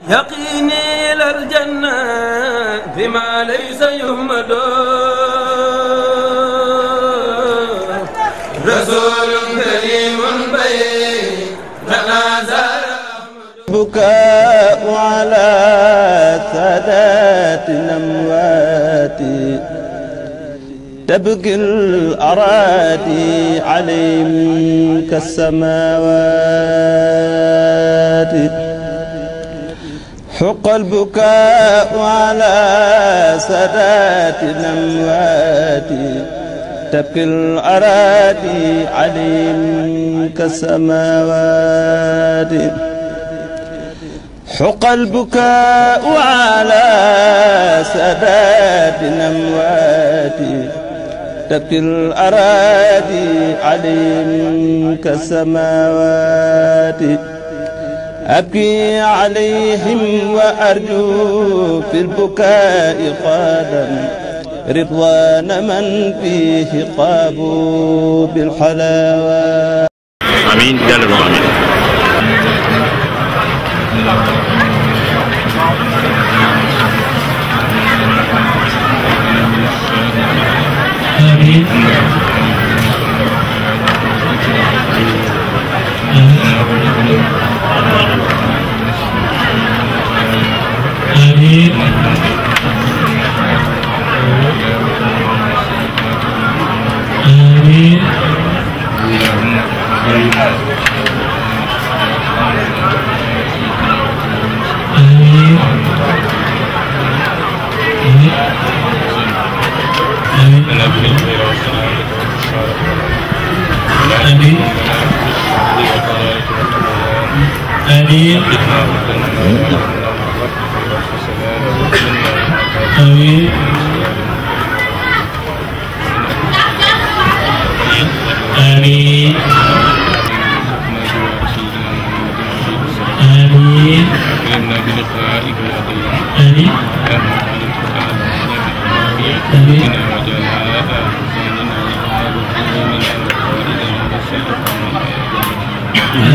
يقيني إلى الجنة بما ليس يهمد رسول كريم بيننا زار بكاء على سادات الأموات تبكي الأراضي عليهم كالسماوات حق البكاء على سادات الأموات تبكي الأراضي عليهم كالسماوات حق البكاء على سادات الأموات تبكي الأراضي عليهم كالسماوات أبكي عليهم وأرجو في البكاء قادم رضوان من فيه قابوا بالحلاوة آمين جل وعلا آمين آمين آمين آمين آمين آمين آمين آمين آمين آمين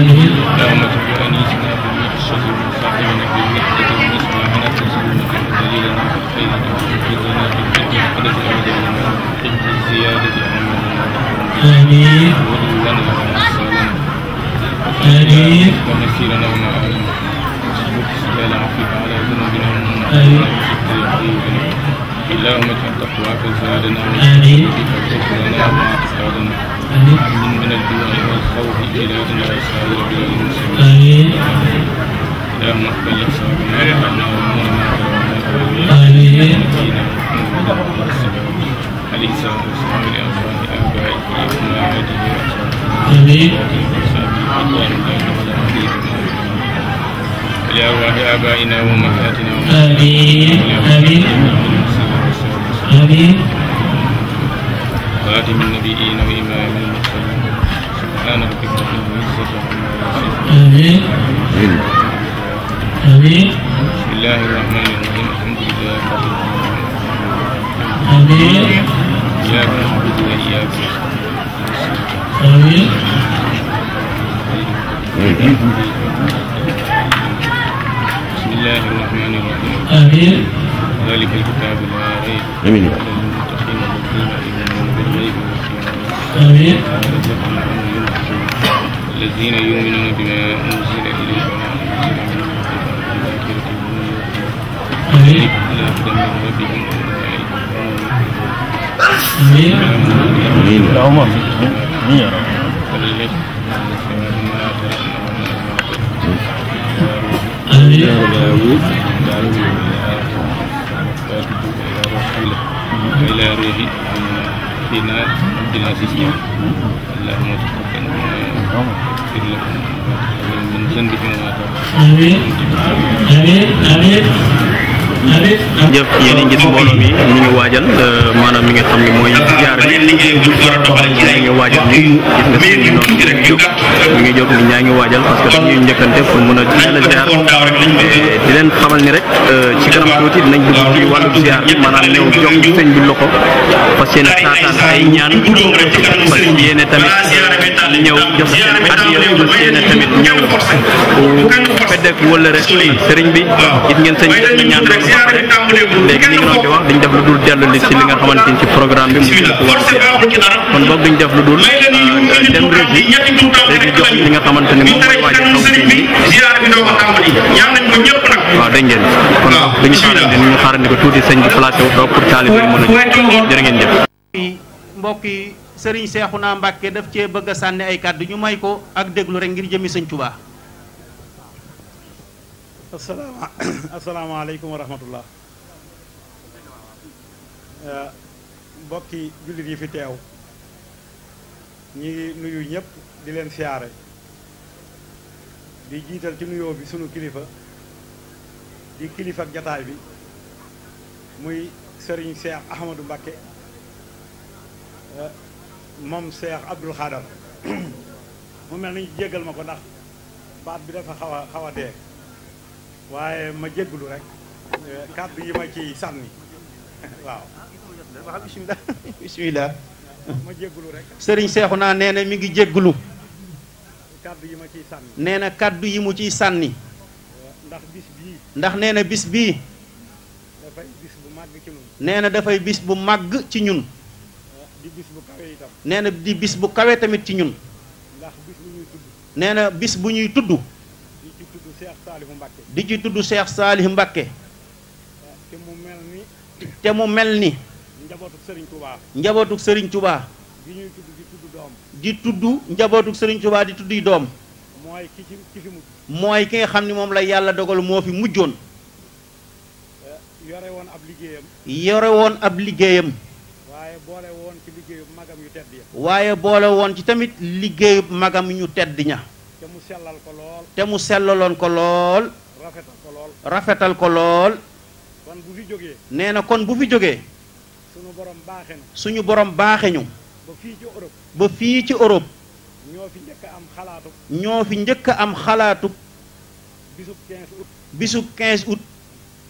آمين آمين آمين اللهم اجعل تقواك زادنا آمين من الجوع والخوف بلادنا وسائر بلاد المسلمين آمين اللهم اقبل حسابنا وعنا وامورنا آمين عليه الصلاه والسلام لأرواح آبائه وأمهاته آمين ولأرواح آبائنا وأمهاتنا آمين آمين آمين خاتم النبيين وإمام المرسلين سبحان ربك رب العزة عما يصفون آمين آمين بسم الله الرحمن الرحيم الحمد لله رب العالمين آمين إياك نعبد وإياك آمين بسم الله الرحمن الرحيم آمين ذلك الكتاب لا ريب آمين للمتقين الذين يؤمنون بالغيب آمين الذين يؤمنون بما أنزل إليك وما أنزل من قبلك آمين لا هدى من ربهم أولئك آمين آمين اللهم آمين يا رب آمين إلى روح فينا عبد العزيز اللهم تقبل من ذنبكم وما آمين آمين آمين jëf yéen a ngi gis mbooloo mi ñu ngi waajal maanaam mi nga xam ne mooy ziar bi ñu ngi waajal ñu gis nga suñu noonu mi ngi jóg nit ñaa ngi waajal parce que dañuy njëkkante pour mën a teel a ziar di leen xamal ni rek ci kanam tuuti dinañ dugg ci wàllu ziar bi maanaam ñëw jox sëñ bi loxo fas yéene taataan ay ñaan fas yéene tamit ñëw jox seen addiya fas yéene tamit ñëw feddeek wëllëre sëriñ bi gis ngeen sëñ bi ñaan rek ba pare léegi li nga doon di wax duñ def lu dul dellu li ci li nga xamante ni ci programme bi mu jëm ci wàllu ziar kon boog duñ def lu dul dem régi léegi jox li nga xamante ni moom mooy waaj a xaw sëñ bi waaw dégg ngeen kon dañu xaarandi ko tuuti sëñ bi placé wu toog pour taalibe yi mën a jërë ngeen jëf. mbokk yi Serigne Cheikhouna Mbacké daf cee bëgg a sànni ay kàddu ñu may ko ak déglu rek ngir jëmi sëñ Touba. asalaamaaleykum wa rahmatullah. mbokki jullit yi fi teew ñi ngi nuyu ñëpp di leen siyaare di jiital ci nuyoo bi sunu kilifa di kilifa ak jataay bi muy Serigne Cheikh Ahmadou Mbacké moom Cheikh Abdoul Khadar mu mel ni jéggal ma ko ndax baat bi dafa xaw a dee waaye ma jégglu rek kàddu yi ma ci sànni waaw bismillah ma jégglu rek Serigne Cheikhouna nee na mi ngi jégglu kàddu yi ma ciy sànni nee na kàddu yi mu ciy sànni ndax bis bii ndax nee na bis bii dafay bis bu màgg ci ñun nee na dafay bis bu màgg ci ñun di bis bu kawe itam nee na di bis bu kawe tamit ci ñun ndax bis bu ñuy tudd nee na bis bu ñuy tudd di ci tudd Cheikh Saliou Mbacké di ci tudd Cheikh Saliou Mbacké te mu mel ni njabootuk Serigne Touba njabootuk Serigne Touba bi ñuy tudd di tudd doom di tudd njabootuk Serigne Touba di tudduy doom mooy ki fi mujj mooy ki nga xam ne moom la yàlla dogal moo fi mujjoon yore woon ab liggéeyam yore woon ab liggéeyam waaye boole woon ci liggéeyu magam yu tedd ya waaye boole woon ci tamit liggéeyu magam ñu tedd ña te mu sellal ko lool te mu sellaloon ko lool rafetal ko lool rafetal ko lool kon bu fi jógee nee na kon bu fi jógee suñu borom baaxe na suñu borom baaxe ñu ba fii ci Europe ba fii ci Europe ñoo fi njëkk a am xalaatu ñoo fi njëkk a am xalaatu bisub 15 août bisub 15 août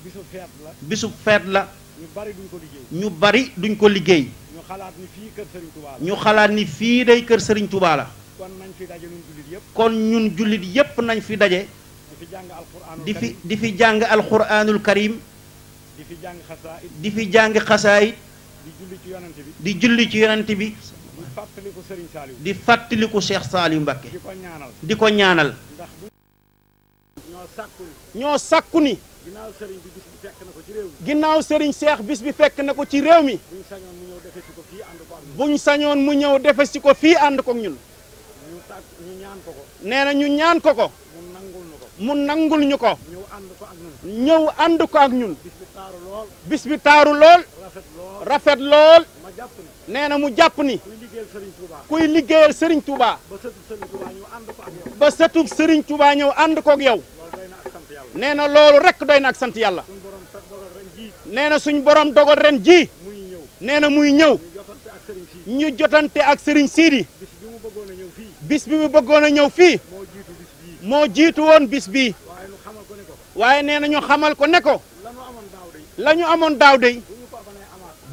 bisub feet la bisub feet la ñu bari duñ ko liggéey ñu bari duñ ko liggéey ñu xalaat ni fii kër Serigne Touba la ñu xalaat ni fii day kër Serigne Touba la kon nañ fi daje ñun jullit yëpp kon ñun jullit yépp nañ fi daje di fi jàng alquranul di fi jàng alquranul karim di fi jàng xasaayid di fi jàng xasaayid di julli ci yonent bi di julli ci yonent bi di fàttaliku Serigne Saliou di fàttaliku Cheikh Saliou Mbacké di ko ñaanal di ko ñaanal ndax bu ñoo sàkku ni ginnaaw Serigne bi bis bi fekk na ko ci réew mi ginnaaw Serigne Cheikh bis bi fekk na ko ci réew mi buñ sañoon mu ñëw defe si ko fii ànd ko ak ñun buñ sañoon mu ñëw defesi ko fii ànd ko ak ñun ñu ñaan ko ko nee na ñu ñaan ko ko mu nangul ñu ko mu nangul ñu ko ñëw ànd ko ak ñun ñëw ànd ko ak ñun bis bi taaru lool bis bi taaru lool rafet lool rafet lool ma jàpp ne nee na mu jàpp ni kuy liggéeyal Serigne Touba kuy liggéeyal Serigne Touba ba sëtu Serigne Touba ñu ànd ko ak yow ba sëtub Serigne Touba ñëw ànd ko ak yow loolu doy na ak sant yàlla nee na loolu rek doy na ak sant yàlla suñu borom sax dogal ren ji nee na suñ borom dogal ren ji muy ñëw nee na muy ñëw ñu jotante ak Serigne Sy ñu jotante ak Serigne Sidi bis bi mu bëggoon a ñëw fii bis bi mu bëggoon a ñëw fii moo jiitu bis bii moo jiitu woon bis bii waaye nu xamal ko ne ko waaye nee na ñu xamal ko ne ko la nu amoon daaw day la ñu amoon daaw de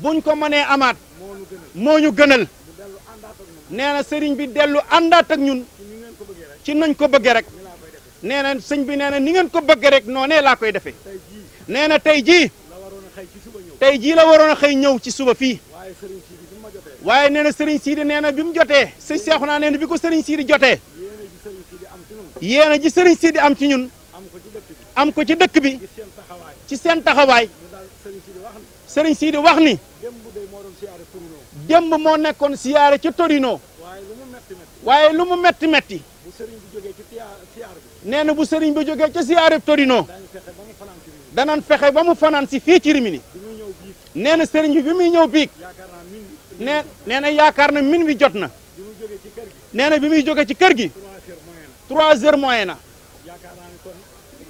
bu ñu ko mënee amaat buñ ko mënee amaat moo nu gënal moo ñu gënal bu dellu àndaat ak ñun nee na sëriñ bi dellu àndaat ak ñun ci ni ngeen ko bëggee rek ci nañ ko bëggee rek ni laa koy defee nee na sëñ bi nee na ni ngeen ko bëggee rek noonee laa koy defee tey jii nee na tey jii la waroon a xëy ci suba ñëw tey jii la waroon a xëy ñëw ci suba fii waaye Serigne Sy bi ma jotee waaye nee na sëriñ Sidi nee na bi mu jotee sëñ Seexuna nee na bi ko sëriñ Sidi jotee yéene ji Serigne Sy di am ci ñun yéena ji sëriñ Sidi am ci ñun am ko ci dëkk bi am ko ci dëkk bi gis seen taxawaay ci seen taxawaay ñu daal Serigne Sy di wax ni sëriñ Sidi wax ni démb day moo doon siyaare Torino démb moo nekkoon siyaare ca Torino waaye lu mu metti metti waaye lu mu metti metti bu Serigne bi jógee ci siyaar bi nee na bu sëriñ bi jógee ca siyaare Torino daañu fexe ba mu fanaan ci réew danañ fexe ba mu fanaan si fii ci Rimini bi muy ñëw biig nee na sëriñ bi muy ñëw biig yaakaar naa min nee na yaakaar na min wi jot na bi muy jógee ci kër gi nee na bi muy jóge ci kër gi 3 heures moyen 3 heures moyen na yaakaar naa ni kon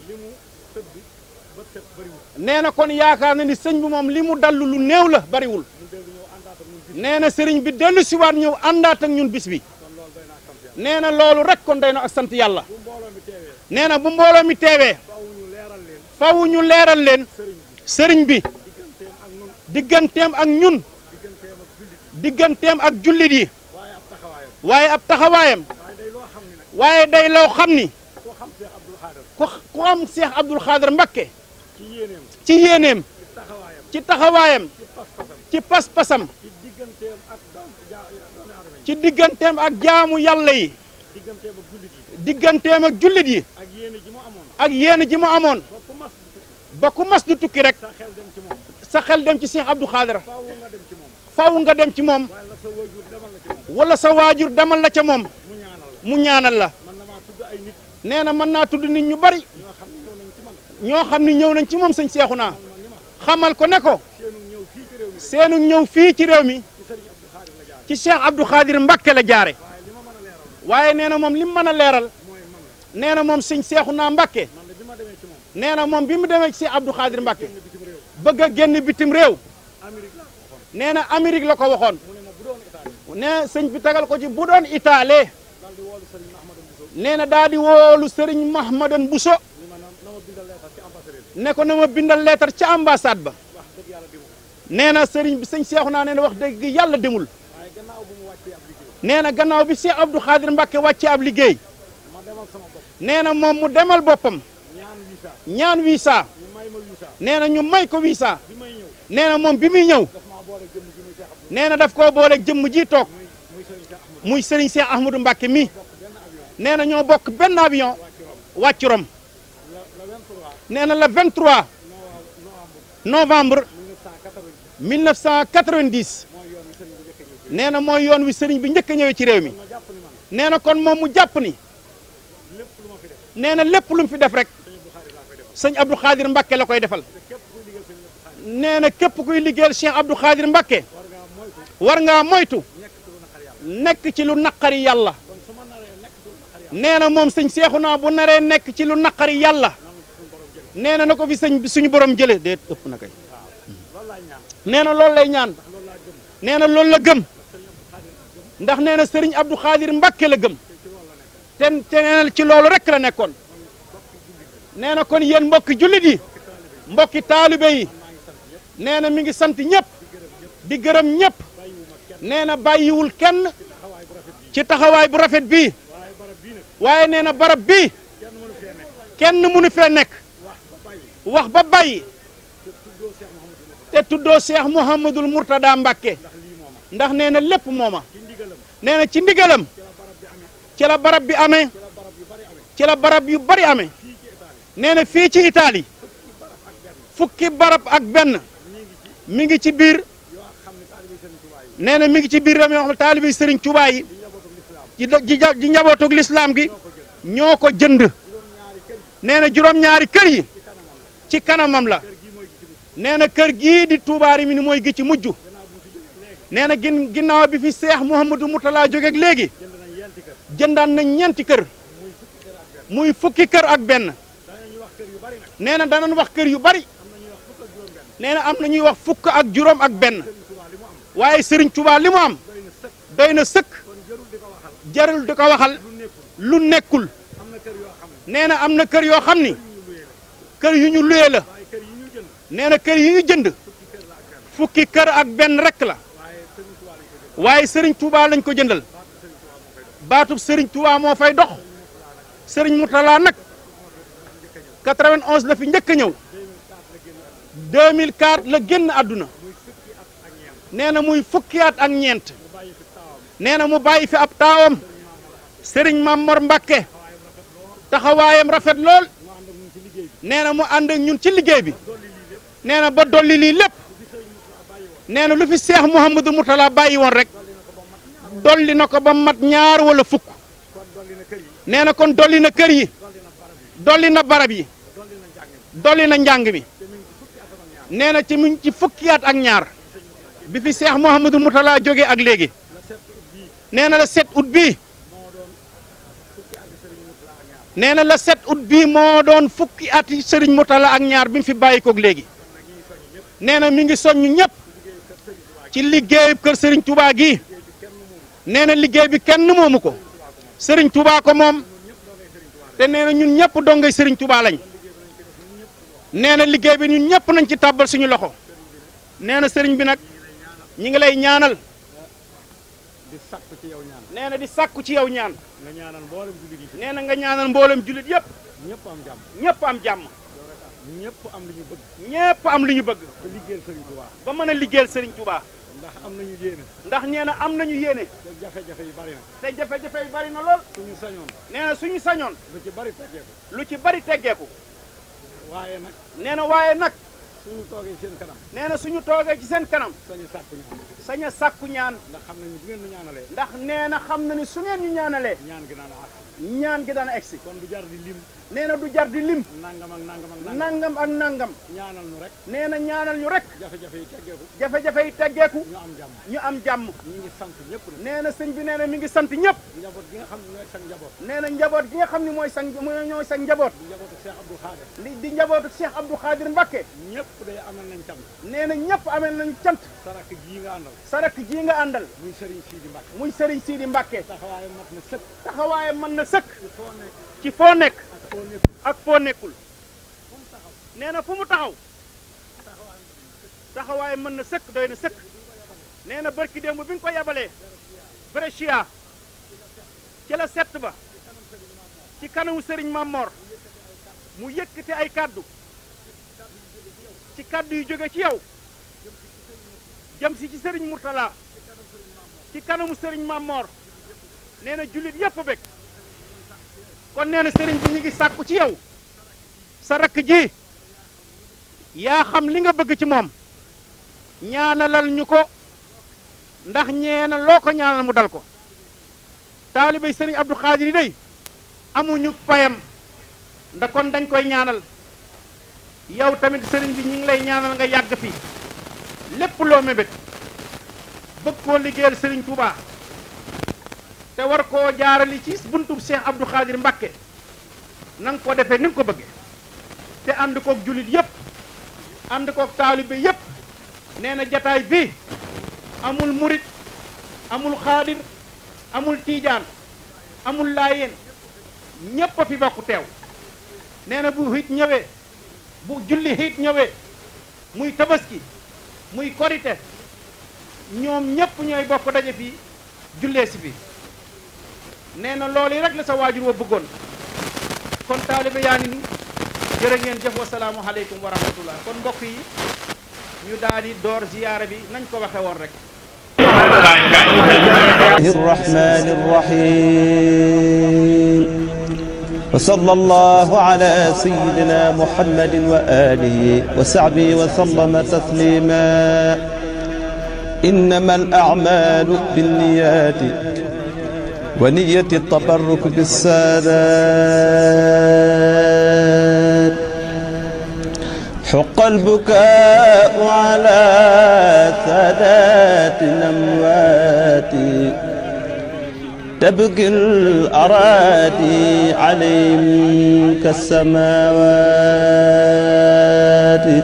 li mu tëdd bët set bëriwul nee na kon yaakaar na ni sëñ bi moom li mu dallu lu néew la bariwul mu dellu ñëw àndaat ak ñun bis nee na sëriñ bi dellu siwaat ñëw àndaat ak ñun bis bi kon loolu doy naa sant yàlla nee na loolu rek kon day na ak sant yàlla bu mbooloo mi teewee nee na bu mbooloo mi teewee faaw ñu leeral leen fawu ñu leeral leen sëriñ bi digganteem ak ñun digganteem ak jullit yi waaye ab taxawaayam waaye day loo xam ni ku am Cheikh Abdoul Khadr Mbacké ci yéeneem ci taxawaayam ci pas-pasam ci digganteem ak jaamu yàlla yi digganteem ak jullit yi ak yéene ji mu amoon ba ku mas du tukki rek sa xel dem ci Cheikh Abdoul Khadr faaw nga dem ci moom wala sa waajur demal la ca moom mu ñaanal la nee na mën naa tudd nit ñu bari ñoo xam ni ñëw nañ ci moom sëñ Seexuna xamal ko ne ko seenu ñëw fii ci réew mi ci Cheikh Abdoul Khadr Mbacké la jaare waaye nee na moom li mu mën a leeral nee na moom sëñ Seexuna Mbacké nee na moom bi mu demee ci Cheikh Abdoul Khadr Mbacké bëgg a génn bitim réew nee na Amérique la ko waxoon nee sëñ bi tagal ko ci bu doon Italie nee na daal di woolu sëriñ Mahmadan Bousso ne ko na ma bindal leetar ca ambassade ba nee na sëriñ bi sëñ Seexuna nee na wax dëgg yàlla demul nee na gannaaw bi Cheikh Abdoul Khadr Mbacké wàcce ab liggéey nee na moom mu demal boppam ñaan visa nee na ñu may ko visa nee na moom bi muy ñëw nee na daf koo boole jëmm ji toog muy sëriñ Cheikh Ahmadou Mbacké mi nee na ñoo bokk benn avion wàcc Rome nee na le 23 novembre 1990 nee na mooy yoon wi sëriñ bi njëkk a ñëwee ci réew mi nee na kon moom mu jàpp ni nee na lépp lu mu fi def rek sëñ Abdoul Khadr Mbacké la koy defal nee na képp kuy liggéeyal Cheikh Abdoul Khadr Mbacké war ngaa moytu nekk ci lu naqari yàlla nee na moom sëñ Seexuna bu naree nekk ci lu naqari yàlla nee na ko fi sëñ bi suñu borom jëlee déet ëpp na kay nee na loolu lay ñaan nee na loolu la gëm ndax nee na sëriñ Abdoul Khadr Mbacké la gëm te nee na ci loolu rek la nekkoon nee na kon yéen mbokki jullit yi mbokki taalibe yi nee na mi ngi sant ñëpp di gërëm ñëpp nee na bàyyiwul kenn ci taxawaay bu rafet bii waaye nee na barab bii kenn mënu fee nekk wax ba bàyyi te tuddoo Cheikh Mouhamadoul Mourtada Mbacké ndax nee na lépp mooma nee na ci ndigalam ci la barab bi amee ci la barab yu bari amee nee na fii ci Italie fukki barab ak benn mi ngi ci biir nee na mi ngi ci biir réew mi wax taalibi Sëriñ Tuubaa yi ci njabootug lislaam gi ñoo ko jënd nee na juróom-ñaari kër yi ci kanamam la nee na kër gii di Touba Rimini mooy gi ci mujj nee na ginnaaw bi fi Cheikh Mouhamadou Mourtala jógeeg léegi jëndaan nañ ñeenti kër muy fukki kër ak benn nee na danañ wax kër yu bari nee na am na ñuy wax fukk ak juróom ak benn waaye Serigne Touba li mu am doy na sëkk jarul di ko waxal lu nekkul nee na am na kër yoo xam ni kër yu ñu luye la nee na kër yi ñu jënd fukki kër ak benn rek la waaye Serigne Touba lañ ko jëndal baatub Serigne Touba moo fay dox Serigne Mourtala nag 91 la fi njëkk a ñëw 2004 la génn àdduna nee na muy fukki at ak ñeent nee na mu bàyyi fi ab taawam Serigne Mamor Mbacké taxawaayam rafet lool nee na mu ànd ak ñun ci liggéey bi nee na ba dolli lii lépp nee na lu fi Cheikh Mouhamadou Mourtala bàyyi woon rek dolli na ko ba mat ñaar wala fukk nee na kon dolli na kër yi dolli na barab yi dolli na njàng mi nee na ci mu ci fukki at ak ñaar bi fi Cheikh Mouhamadou Mourtala jógee ak léegi nee na la 7 août bii nee na la 7 août bii moo doon fukki ati Serigne Mourtala ak ñaar bi mu fi bàyyi koog léegi nee na mi ngi soññu ñëpp ci liggéeyu kër Serigne Touba gi nee na liggéey bi kenn moomu ko Serigne Touba ko moom te nee na ñun ñëpp dongay Serigne Touba lañ nee na liggéey bi ñun ñëpp nañ ci tàbbal suñu loxo nee na sëriñ bi nag ñi ngi lay ñaanal di sakku ci yow ñaan nee na di sàkku ci yow ñaan nga ñaanal mboolem jullit yi nee na nga ñaanal mboolem jullit yëpp ñëpp am jàmm ñëpp am jàmm ñëpp am li ñu bëgg ñëpp am li ñu bëgg te liggéeyal Sëriñ Tuubaa ba mën a liggéeyal sëriñ Touba ndax am nañu yéene ndax nee na am nañu yéene te jafe-jafe yi bari na te jafe-jafe yi bari na lool suñu sañoon nee na suñu sañoon lu ci bari teggeeku lu ci bari teggeeku waaye nag nee na waaye nag suñu toogee seen kanam nee na suñu toogee ci seen kanam sañu sàkku ñaan sañ a sàkku ñaan ndax xam nañu bu ngeen ñu ñaanalee ndax nee na xam na ni su ngeen ñu ñaanalee ñaan gi naan àgg ñaan gi dana egsi kon du jar di lim nee na du jar di lim nangam ak nangam ak nangam ak nangam ñaanal ñu rek nee na ñaanal ñu rek jafe-jafe yi teggeeku jafe-jafe yi teggeeku ñu am jàmm ñu am jàmm ñu ngi sant ñëpp nag nee na sëñ bi nee na mi ngi sant ñëpp njaboot gi nga xam ne ñooy sa njaboot nee na njaboot gi nga xam ne mooy sa ñooy sa njaboot di njabootu Cheikh Abdou Khadir di njabootu Cheikh Abdou Khadir Mbacké ñëpp day amal nañ cant nee na ñëpp amel nañu cant sarak jii nga àndal sarak ji nga àndal muy Serigne Sidi Mbacke muy Serigne Sidi Mbacké taxawaay mat na sëkk taxawaaye mën na sëkk ci foo nekk ci foo nekk ak foo nekk ak foo nekkul nee na fu mu taxaw taxawaaye mën na sëkk doy na sëkk nee na barki démb bi nga ko yabalee Brescia ci la sett ba ci kanamu Serigne Mamor mu yëkkati ay kaddu ci kaddu yu jóge ci yow jëm si ci Serigne Mourtala ci kanamu Serigne Mamor nee na jullit yépp a bég kon nee na Serigne bi ñu ngi sàkku ci yow sa rakk ji yaa xam li nga bëgg ci moom ñaanalal ñu ko ndax ñeena loo ko ñaanal mu dal ko taalibey Serigne Abdou Khadir yi day amuñu payam ndax kon dañ koy ñaanal yow tamit Serigne bi ñu ngi lay ñaanal nga yàgg fi lépp loo mébét bëgg koo liggéeyal Serigne Touba te war koo jaarali ci buntub Cheikh Abdou Khadir Mbacké na nga ko defee ni nga ko bëggee te ànd koog jullit yépp ànd koog taalibe yépp nee na jataay bi amul murit amul xaadir amul tiijaan amul laayeen ñépp a fi bokk teew nee na bu xiit ñëwee bu julli xiit ñëwee muy tabaski muy korite ñoom ñépp ñooy bokk daje fii jullee si fi nee na loolu yi rek la sa waajur wa bëggoon kon taalibe yaa ngi ni jërë ngeen jëf wasalaamu aleykum wa rahmatullah kon mbokk yi ñu daal di door ziyaara bi nañ ko waxe woon rek الرحمن الرحيم وصلى الله على سيدنا محمد وآله وصحبه وسلم تسليما إنما الأعمال بالنيات ونية التبرك بالسادات حق البكاء على سادات الأموات تبكي الأراضي عليهم كالسماوات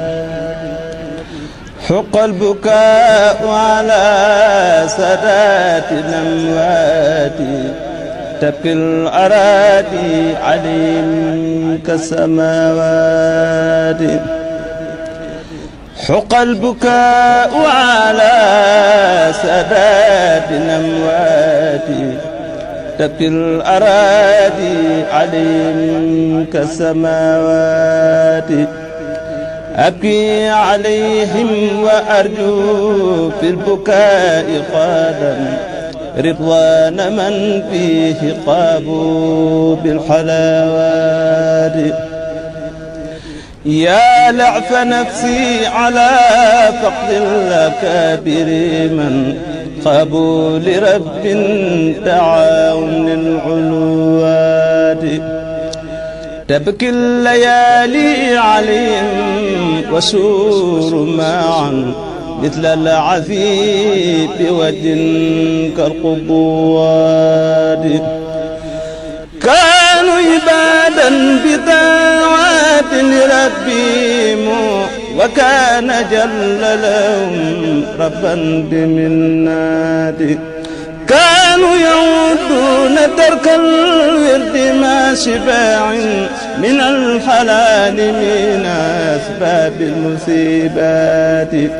حق البكاء على سادات الأموات تبكي الأراضي عليهم كالسماوات حق البكاء على سادات الأموات تبكي الأراضي عليهم كالسماوات أبكي عليهم وأرجو في البكاء قادا رضوان من فيه قابوا بالحلاوات يا لعف نفسي على فقد الأكابر من خابوا لرب دعاهم للعلوات تبكي الليالي عليهم وسور معا مثل العفيف ود كالقبوات كانوا عبادا بدعوات لربهم وكان جل لهم ربا بمنات كانوا يعودون ترك الورد ما شباع من الحلال من أسباب المصيبات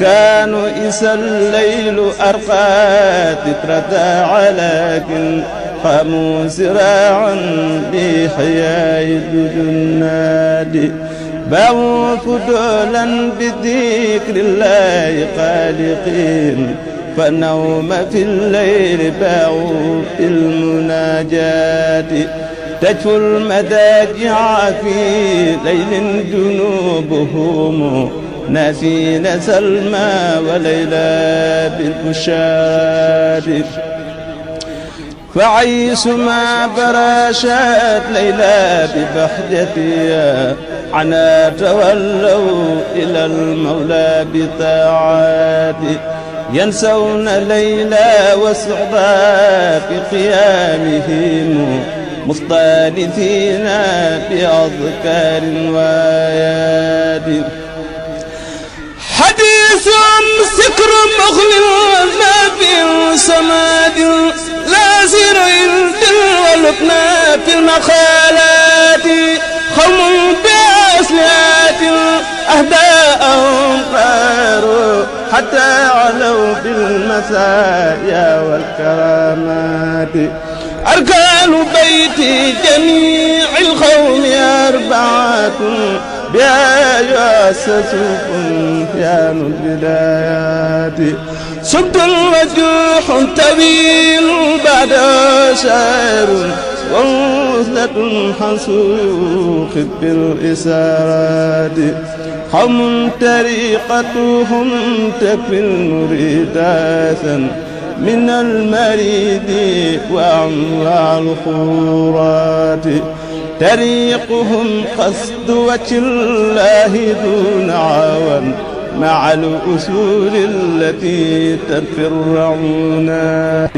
كانوا إذا الليل أرقى تتردى ولكن قاموا سراعا بحياء الجناد باعوا فضولا بذكر الله خالقين فالنوم في الليل باعوا في المناجاة تجفو المداجع في ليل جنوبهم ناسين سلمى وليلى بالبشار فعيس ما براشت ليلى ببحجتها عنا تولوا إلى المولى بطاعات ينسون ليلى وسعدا في قيامهم مستانسين بأذكار وآيات حديث سكر مغل ما في سماد لا زر ولقنا في المخالات قوم بأسلات أهداءهم قاروا حتى علوا بالمسايا والكرامات أركان بيت جميع القوم أربعة بها يؤسس بنيان البدايات صمت وجوح طويل بعد شعر ووصلة حنسوخ بالإسارات قوم طريقتهم تكفي المريد من المريد وأنواع الخورات طريقهم قصد وجه الله دون عوان مع الأصول التي تنفي الرعونات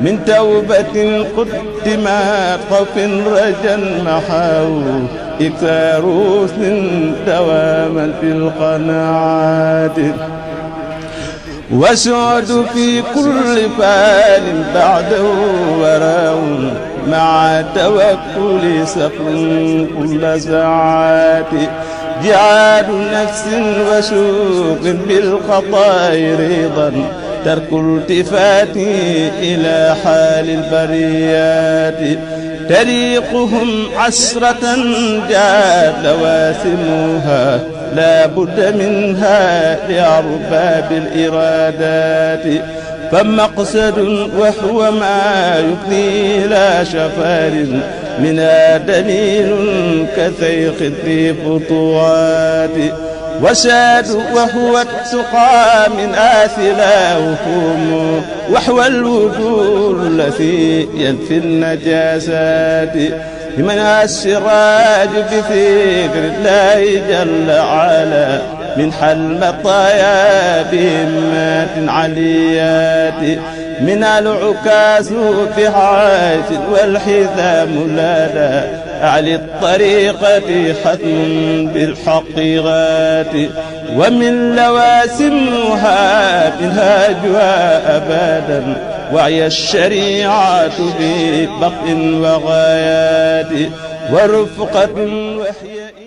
من توبة قدمت خوف رجا محاو إكثار حسن دواما في القناعات وسعد في كل فال بعده وراء مع توكل سقم كل ساعات جعاد نفس وشوق بالخطايا رضا ترك التفات إلى حال البريات طريقهم عسرة جاءت لواسمها لا بد منها لأرباب الإرادات فمقصد وهو ما يفضي لا شفار منها دليل كثيق في خطوات وساد وهو التقى من آثلاهم وحو الوجود الذي ينفي النجاسات لمن السراج بذكر الله جل وعلا من حل مطايا بهمات عليات من العكاز بحاج والحزام لدى أعلى الطريقة ختم بالحقيقات ومن لواسمها منهاجها أبدا وعي الشريعة ببقء وغايات ورفقة وحي